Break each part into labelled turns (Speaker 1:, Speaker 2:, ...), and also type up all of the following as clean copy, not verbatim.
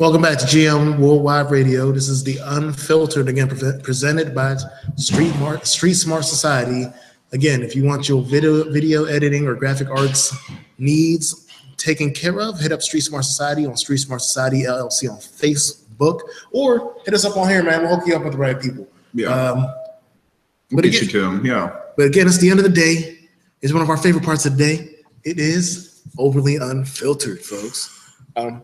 Speaker 1: Welcome back to GM Worldwide Radio. This is the Unfiltered, again, presented by Street Smart Society. Again, if you want your video editing or graphic arts needs taken care of, hit up Street Smart Society on Street Smart Society LLC on Facebook, or hit us up on here, man. We'll hook you up with the right people.
Speaker 2: Yeah. We'll get you to them, yeah.
Speaker 1: But again, it's the end of the day. It's one of our favorite parts of the day. It is overly unfiltered, folks.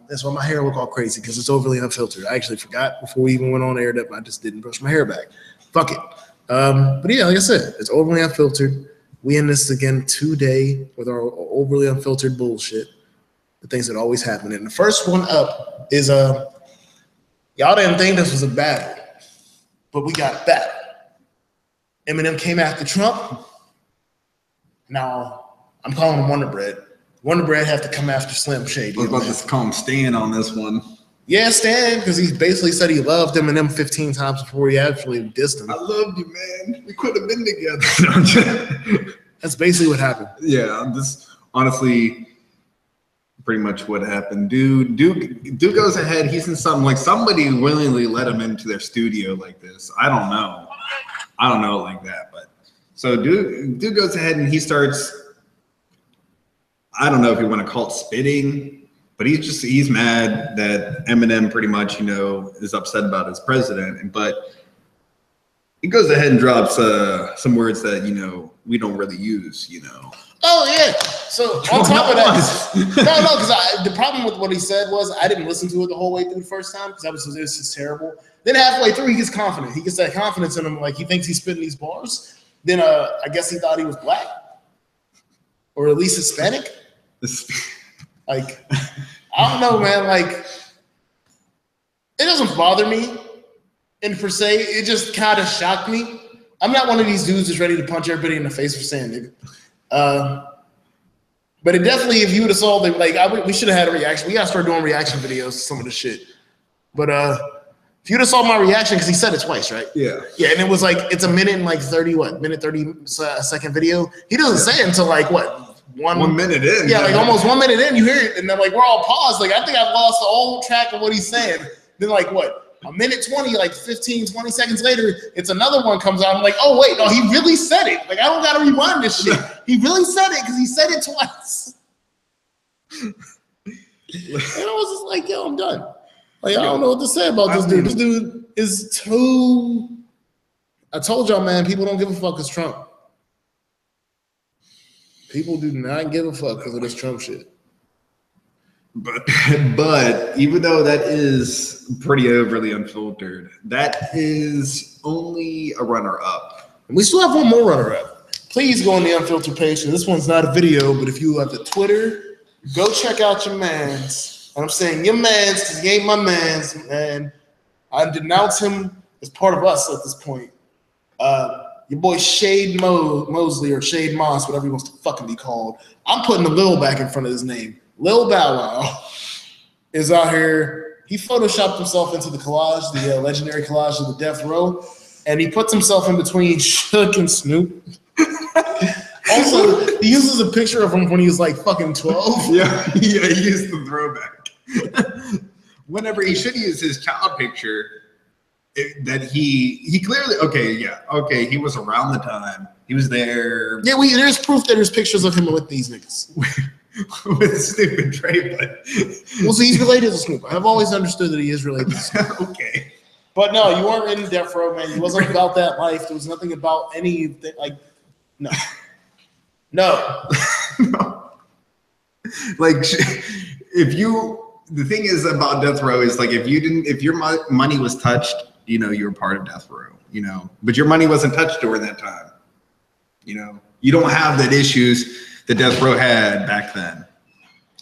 Speaker 1: That's why my hair look all crazy, because it's overly unfiltered. I actually forgot before we even went on air that I just didn't brush my hair back. Fuck it. But yeah, like I said, it's overly unfiltered. We end this again today with our overly unfiltered bullshit, the things that always happen. And the first one up is y'all didn't think this was a battle, but we got battle. Eminem came after Trump. Now I'm calling him Wonder Bread. Wonder Bread have to come after Slim Shady.
Speaker 2: I was about to call him Stan on this one.
Speaker 1: Yeah, Stan, because he basically said he loved Eminem 15 times before he actually dissed him.
Speaker 2: I loved you, man. We could have been together.
Speaker 1: That's basically what happened.
Speaker 2: Yeah, this honestly pretty much what happened. Dude goes ahead. He's in something like somebody willingly let him into their studio like this. I don't know like that, but so dude goes ahead and he starts. I don't know if you want to call it spitting, but he's mad that Eminem pretty much, is upset about his president. But he goes ahead and drops some words that, we don't really use,
Speaker 1: Oh, yeah. So on top of that, no, because the problem with what he said was I didn't listen to it the whole way through the first time because it was just terrible. Then halfway through, he gets confident. He gets that confidence in him, like he thinks he's spitting these bars. Then I guess he thought he was black or at least Hispanic. Like, I don't know, man. Like, it doesn't bother me, and per se, it just kind of shocked me. I'm not one of these dudes that's ready to punch everybody in the face for saying nigga. But it definitely, if you would have saw them, like, we should have had a reaction. We gotta start doing reaction videos to some of the shit. But if you'd have saw my reaction, because he said it twice, right?
Speaker 2: Yeah.
Speaker 1: Yeah, and it was like it's a minute and like 30 second video. He doesn't say it until like what?
Speaker 2: 1 minute in.
Speaker 1: Yeah, like almost 1 minute in, you hear it, and then like we're all paused. Like I think I've lost all track of what he's saying. Then like what? A minute 20, like 15, 20 seconds later, it's another one comes out. I'm like, oh wait, no, he really said it. Like I don't gotta rewind this shit. He really said it because he said it twice. And I was just like, yo, I'm done. Like I don't know what to say about this dude. This dude is too. I told y'all, man, people don't give a fuck as Trump. People do not give a fuck because of this Trump shit.
Speaker 2: But even though that is pretty overly unfiltered, that is only a runner-up.
Speaker 1: And we still have one more runner-up. Please go on the Unfiltered page. This one's not a video, but if you have the Twitter, go check out your mans. And I'm saying your mans because he ain't my mans, and I denounce him as part of us at this point. Your boy Shade Mosley or Shade Moss, whatever he wants to fucking be called. I'm putting the Lil back in front of his name. Lil Bow Wow is out here. He photoshopped himself into the collage, the legendary collage of the Death Row, and he puts himself in between Shook and Snoop. Also, he uses a picture of him when he was like fucking 12.
Speaker 2: Yeah, he used the throwback. Whenever he should use his child picture. That he clearly he was around the time he was there.
Speaker 1: Yeah, there's proof that there's pictures of him with these niggas
Speaker 2: with Snoop and Dre, but
Speaker 1: well, see, he's related to Snoop. I've always understood that he is related to Snoop.
Speaker 2: Okay,
Speaker 1: but no, you weren't in Death Row, man. It wasn't about that life. There was nothing about anything like no.
Speaker 2: Like the thing is about Death Row is like if your money was touched. You were part of Death Row, but your money wasn't touched during that time. You don't have that issues that Death Row had back then.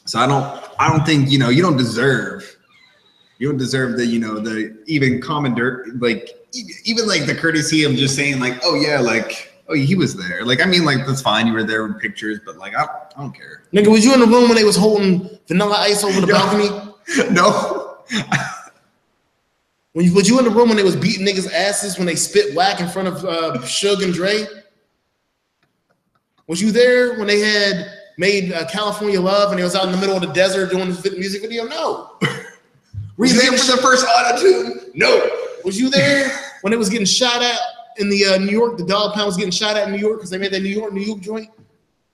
Speaker 2: So I don't think, you don't deserve the, the even common dirt, like even like the courtesy of just saying like, oh yeah, like, oh, he was there. Like, I mean, like, that's fine. You were there with pictures, but like, I don't care.
Speaker 1: Nigga, was you in the room when they was holding Vanilla Ice over the balcony?
Speaker 2: No.
Speaker 1: Was you in the room when they was beating niggas' asses when they spit whack in front of Suge and Dre? Was you there when they had made California Love and they was out in the middle of the desert doing this music video? No.
Speaker 2: Were you there for the first auto-tune? No.
Speaker 1: Was you there when it was getting shot at in the New York? The dog pound was getting shot at in New York because they made that New York joint?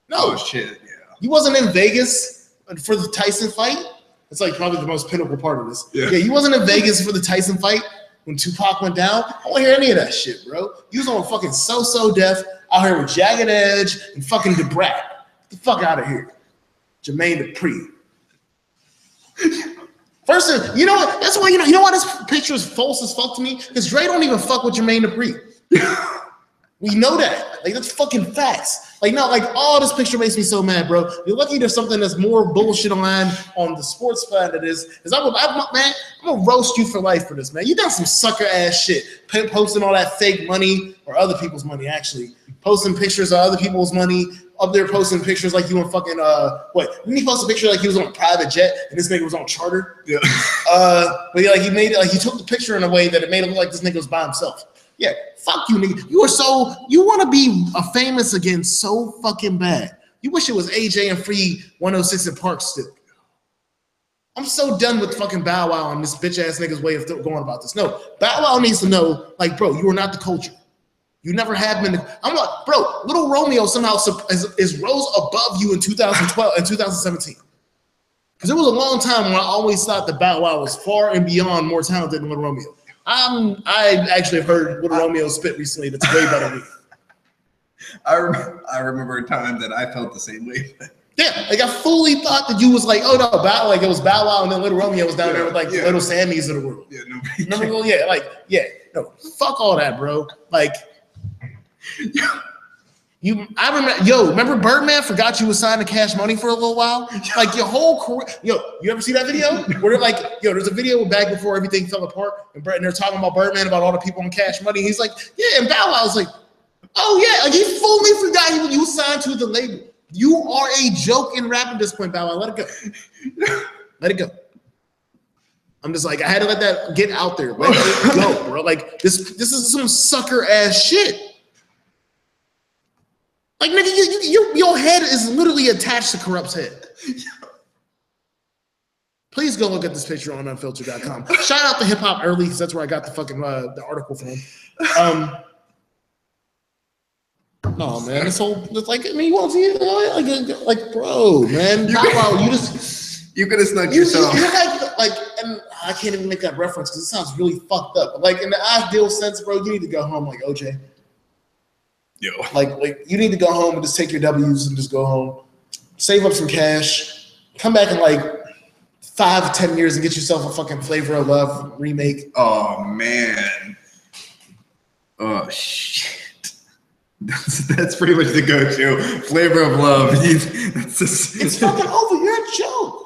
Speaker 1: No.
Speaker 2: Oh, shit, yeah.
Speaker 1: You wasn't in Vegas for the Tyson fight? It's like probably the most pinnacle part of this. Yeah, you wasn't in Vegas for the Tyson fight when Tupac went down. I don't hear any of that shit, bro. You was on fucking So Def out here with Jagged Edge and fucking DeBrat. Get the fuck out of here. Jermaine Dupri. First, you know what? That's why you know why this picture is false as fuck to me? Because Dre don't even fuck with Jermaine Dupri. We know that. Like, that's fucking facts. Like, no, like, oh, this picture makes me so mad, bro. You're lucky there's something that's more bullshit on the sports side of this. Because I'm gonna roast you for life for this, man. You done some sucker ass shit. Posting all that fake money, or other people's money, actually. Posting pictures of other people's money. Up there posting pictures like you on fucking, Didn't he post a picture like he was on a private jet and this nigga was on charter? Yeah. But yeah, like, he made it, like, he took the picture in a way that it made it look like this nigga was by himself. Yeah, fuck you, nigga. You want to be a famous again so fucking bad. You wish it was AJ and Free 106 in Park still. I'm so done with fucking Bow Wow and this bitch ass nigga's way of going about this. No, Bow Wow needs to know, like, bro, you are not the culture. You never have been. I'm like, bro, Little Romeo somehow is rose above you in 2012 and 2017. Because it was a long time when I always thought that Bow Wow was far and beyond more talented than Little Romeo. I actually have heard Little Romeo spit recently that's way better than me.
Speaker 2: I remember a time that I felt the same way.
Speaker 1: Yeah, like I fully thought that you was like, oh no, Bow, like it was Bow Wow and then Little Romeo was down there with like the Little Sammys of the world. Yeah, nobody. Remember? No, fuck all that, bro. Like, remember Birdman forgot you was signed to Cash Money for a little while? Like your whole career. You ever see that video? Where they're like, there's a video back before everything fell apart, and they're talking about Birdman, about all the people on Cash Money. He's like, yeah, and Bow Wow was like, oh yeah, like he fully forgot you signed to the label. You are a joke in rap at this point, Bow Wow. Let it go. Let it go. I'm just like, I had to let that get out there. Let it go, bro. Like this is some sucker ass shit. Like, nigga, your head is literally attached to Corrupt's head. Please go look at this picture on UnFiltered.com. Shout out to Hip Hop Early, because that's where I got the fucking the article from. No, man, it's like, I mean, you won't see it, like, bro, man, you could have snuck yourself. You like, and I can't even make that reference because it sounds really fucked up. But like in the ideal sense, bro, you need to go home like OJ. Yo. Like you need to go home and just take your W's and just go home, save up some cash, come back in like 5 to 10 years and get yourself a fucking Flavor of Love remake.
Speaker 2: Oh man. Oh shit. That's pretty much the go-to. Flavor of Love.
Speaker 1: It's fucking over. You're a joke.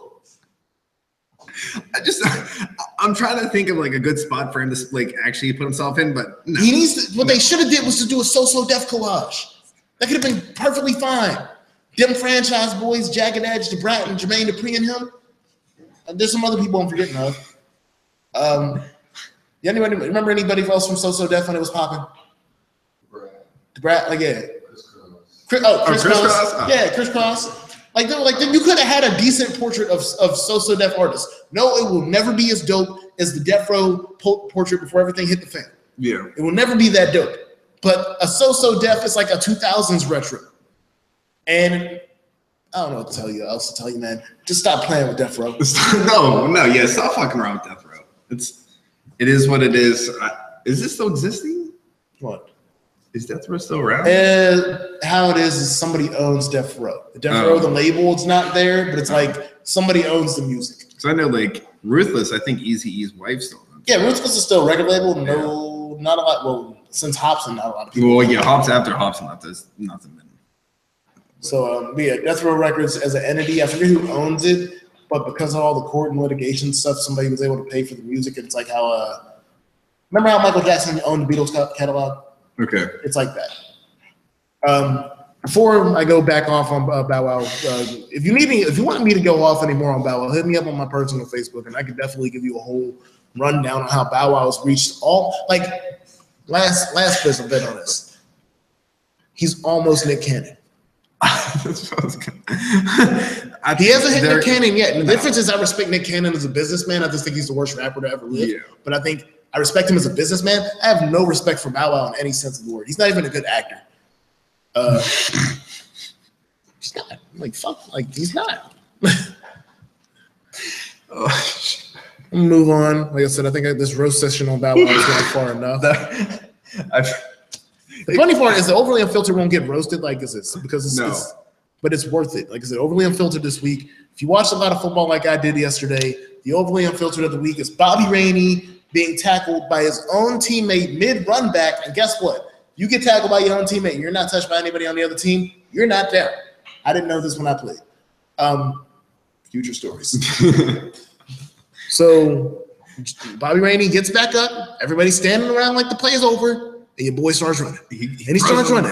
Speaker 2: I'm trying to think of like a good spot for him to like actually put himself in, but no.
Speaker 1: He needs to, what they should have did was to do a So Def collage. That could have been perfectly fine. Them franchise boys, Jagged Edge, DeBrat, and Jermaine Dupri and him. There's some other people I'm forgetting of. Remember anybody else from So Def when it was popping? DeBrat, like yeah. Chris Cross. Oh. Yeah, Chris Cross. Like you could have had a decent portrait of So Def artists. No, it will never be as dope as the Death Row portrait before everything hit the fan.
Speaker 2: Yeah.
Speaker 1: It will never be that dope. But a So Def is like a 2000s retro. And I don't know what to tell you, man. Just stop playing with Death Row.
Speaker 2: No, stop fucking around with Death Row. It is what it is. Is this still existing?
Speaker 1: What?
Speaker 2: Is Death Row still around?
Speaker 1: How it is somebody owns Death Row. Death Row, the label, it's not there, but it's like somebody owns the music.
Speaker 2: So I know, like Ruthless, I think Eazy-E's wife still owns.
Speaker 1: Yeah, Ruthless is still a record label. No, not a lot. Well, since Hobson, not a lot of people.
Speaker 2: Well, yeah, after Hobson left, there's nothing been.
Speaker 1: So yeah, Death Row Records as an entity, I forget who owns it, but because of all the court and litigation stuff, somebody was able to pay for the music. It's like how remember how Michael Jackson owned the Beatles catalog?
Speaker 2: Okay.
Speaker 1: It's like that. Before I go back off on Bow Wow, if you want me to go off anymore on Bow Wow, hit me up on my personal Facebook, and I could definitely give you a whole rundown on how Bow Wow has reached last bit on this. He's almost Nick Cannon.
Speaker 2: I
Speaker 1: He hasn't hit Nick Cannon yet. And the difference is I respect Nick Cannon as a businessman. I just think he's the worst rapper to ever live. Yeah. But I think I respect him as a businessman. I have no respect for Bow Wow in any sense of the word. He's not even a good actor. He's not. Like, fuck. Like, he's not. I'm gonna move on. Like I said, I think this roast session on Bow Wow is not far enough. The funny part is the Overly Unfiltered won't get roasted like this because it's but it's worth it. Like I said, Overly Unfiltered this week. If you watched a lot of football like I did yesterday, the Overly Unfiltered of the week is Bobby Rainey being tackled by his own teammate mid-run back. And guess what? You get tackled by your own teammate. You're not touched by anybody on the other team. You're not down. I didn't know this when I played. Future stories. So Bobby Rainey gets back up. Everybody's standing around like the play is over. And your boy starts running. He starts running.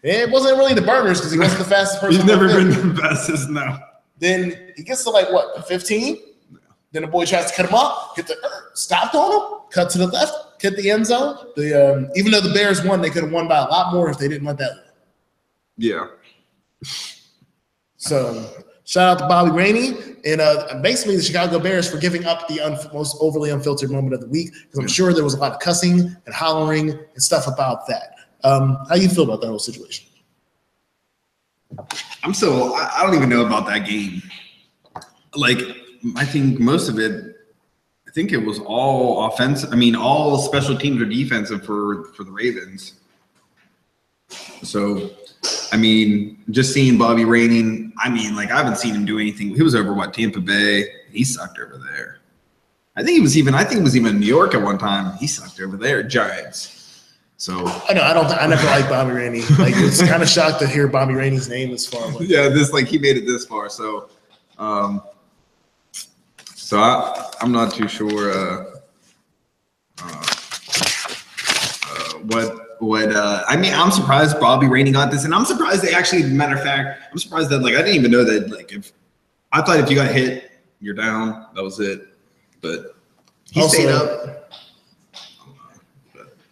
Speaker 1: And it wasn't really the burners because he wasn't the fastest person.
Speaker 2: He's never been the fastest, no.
Speaker 1: Then he gets to like what, 15? No. Then the boy tries to cut him off, hit the stopped on him, cut to the left, hit the end zone. Even though the Bears won, they could have won by a lot more if they didn't let that win.
Speaker 2: Yeah.
Speaker 1: So shout out to Bobby Rainey and basically the Chicago Bears for giving up the most overly unfiltered moment of the week because I'm sure there was a lot of cussing and hollering and stuff about that. How you feel about that whole situation?
Speaker 2: I don't even know about that game. Like, I think most of it, I think it was all offensive. I mean, all special teams or defensive for the Ravens. So, I mean, just seeing Bobby Rainey, I mean, like, I haven't seen him do anything. He was over, Tampa Bay. He sucked over there. I think he was even in New York at one time. He sucked over there, Giants. So
Speaker 1: I never liked Bobby Rainey. Like, it's kind of shocked to hear Bobby Rainey's name this far.
Speaker 2: Yeah, he made it this far. So, I'm not too sure what I mean, I'm surprised Bobby Rainey got this, and I'm surprised they actually. Matter of fact, I'm surprised that I didn't even know that I thought if you got hit, you're down. That was it. But he stayed up.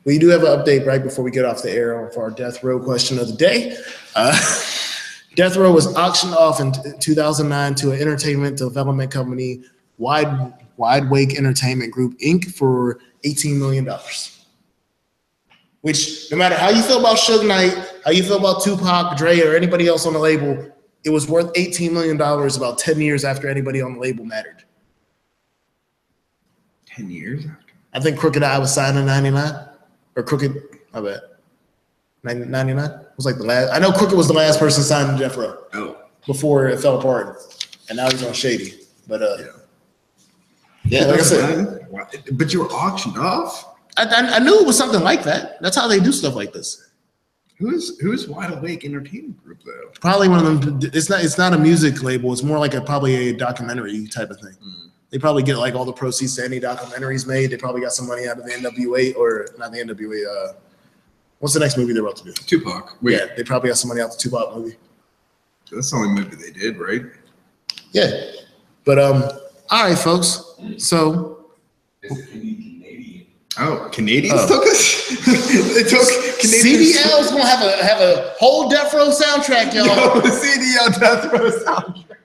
Speaker 1: We do have an update right before we get off the air for our death row question of the day. Death Row was auctioned off in 2009 to an entertainment development company, Wide Wake Entertainment Group, Inc., for $18 million. Which, no matter how you feel about Suge Knight, how you feel about Tupac, Dre, or anybody else on the label, it was worth $18 million about 10 years after anybody on the label mattered.
Speaker 2: 10 years after?
Speaker 1: I think Crooked I was signed in 99. Or Crooked, my bad. 99? It was like the last. I know Crooked was the last person signed to Death Row.
Speaker 2: Oh.
Speaker 1: Before it fell apart. And now he's on Shady. But, yeah, like I said.
Speaker 2: But you were auctioned off?
Speaker 1: I knew it was something like that. That's how they do stuff like this.
Speaker 2: Who's Wide Awake Entertainment Group, though?
Speaker 1: Probably one of them. It's not a music label. It's more like probably a documentary type of thing. Mm. They probably get like all the proceeds to any documentaries made. They probably got some money out of the NWA or not the NWA. What's the next movie they're about to do?
Speaker 2: Tupac. Wait.
Speaker 1: Yeah, they probably got some money out the Tupac movie.
Speaker 2: That's the only movie they did, right?
Speaker 1: Yeah, but all right, folks. So.
Speaker 3: Is it Canadian?
Speaker 2: Oh, Canadians took us. They took
Speaker 1: Canadians. CDL's gonna have a whole Death Row soundtrack, y'all.
Speaker 2: Yo, the CDL Death Row soundtrack.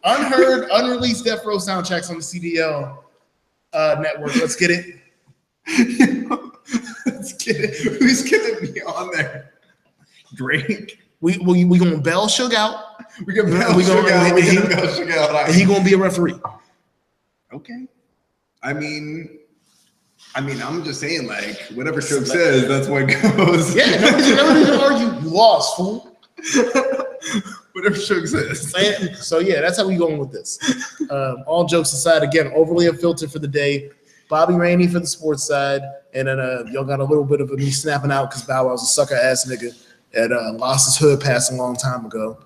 Speaker 1: Unheard, unreleased Death Row soundtracks on the CDL network. Let's get it.
Speaker 2: Let's get it. Who's gonna be on there? Drake.
Speaker 1: We gonna bail Suge out.
Speaker 2: We gonna bail Suge out.
Speaker 1: And he gonna be a referee.
Speaker 2: Okay. I mean, I'm just saying, like, whatever Suge says, that's what goes.
Speaker 1: Yeah, nobody's gonna argue. You lost, fool.
Speaker 2: Whatever Suge says.
Speaker 1: So yeah, that's how we going with this. All jokes aside, again, overly unfiltered for the day. Bobby Rainey for the sports side, and then y'all got a little bit of me snapping out because Bow Wow's a sucker ass nigga and lost his hood pass a long time ago.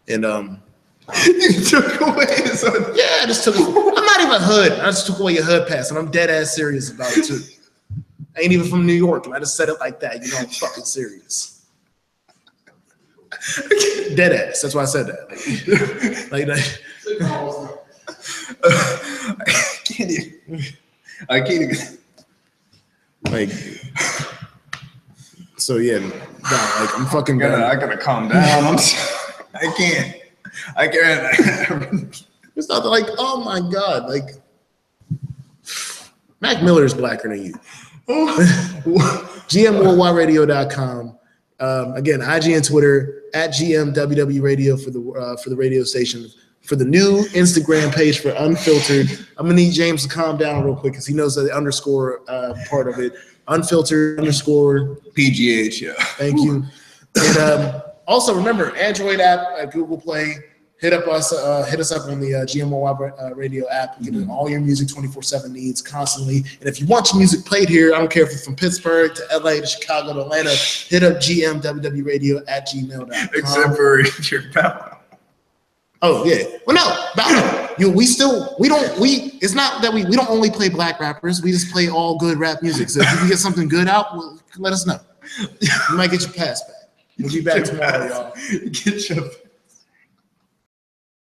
Speaker 1: And
Speaker 2: you took away his hood.
Speaker 1: Yeah, I just took it. I'm not even hood. I just took away your hood pass, and I'm dead ass serious about it too. I ain't even from New York, and I just said it like that. You know, I'm fucking serious. Dead ass. That's why I said that.
Speaker 2: I can't even.
Speaker 1: Like, so yeah, no, like I'm fucking.
Speaker 2: I gotta calm down. I can't. I can't.
Speaker 1: It's not like, oh my God, like Mac Miller is blacker than you. GMWorldwideRadio.com. Again, IG and Twitter at GMWW Radio for the radio station. For the new Instagram page for Unfiltered, I'm gonna need James to calm down real quick because he knows the underscore part of it. Unfiltered underscore
Speaker 2: PGH, yeah.
Speaker 1: Thank you. And also remember, Android app at Google Play. Hit us up on the GMO Radio app. You get all your music 24/7 needs constantly. And if you want your music played here, I don't care if it's from Pittsburgh to LA to Chicago to Atlanta, hit up gmwwradio@gmail.com.
Speaker 2: Except for your power.
Speaker 1: Oh yeah. Well, no, it's not that we don't only play black rappers. We just play all good rap music. So if you can get something good out, let us know. You might get your pass back. We'll be back tomorrow, y'all.
Speaker 2: Get your